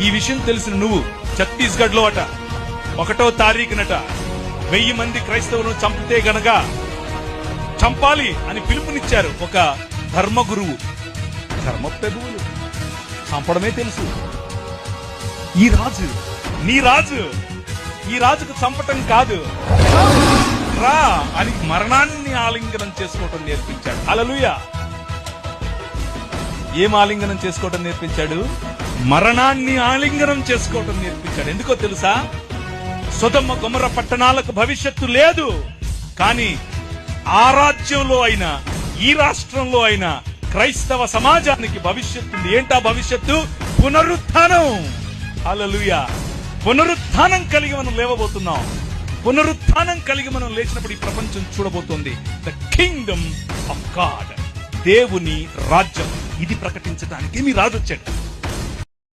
ఈ విషయం తెలిసిన నువ్వు ఛత్తీస్గఢ్ లో అట 1వ తారీఖునట 1000 మంది క్రైస్తవులను చంపితే గనక చంపాలి అని పిలుపునిచ్చారు ఒక ధర్మ గురువు. ధర్మ ప్రభువులు చంపడమే తెలుసు. ఈ రాజు నీ రాజు, ఈ రాజుకు చంపటం కాదు, రా అని మరణాన్ని ఆలింగనం చేసుకోవటం నేర్పించాడు. హల్లెలూయా. ఏం ఆలింగనం చేసుకోవటం నేర్పించాడు? మరణాన్ని ఆలింగనం చేసుకోవటం నేర్పించాడు. ఎందుకో తెలుసా? సొదొమ గొమొర్రా పట్టణాలకు భవిష్యత్తు లేదు, కానీ ఆ రాజ్యంలో అయినా ఈ రాష్ట్రంలో అయినా క్రైస్తవ సమాజానికి భవిష్యత్తు ఉంది. ఏంటా భవిష్యత్తు? పునరుత్థానం. హల్లెలూయా. పునరుత్థానం కలిగి మనం లేవబోతున్నాం. పునరుత్థానం కలిగి మనం లేచినప్పుడు ఈ ప్రపంచం చూడబోతోంది ద కింగ్డమ్ ఆఫ్ గాడ్, దేవుని రాజ్యం. ఇది ప్రకటించడానికి మీ రాజు వచ్చాడు.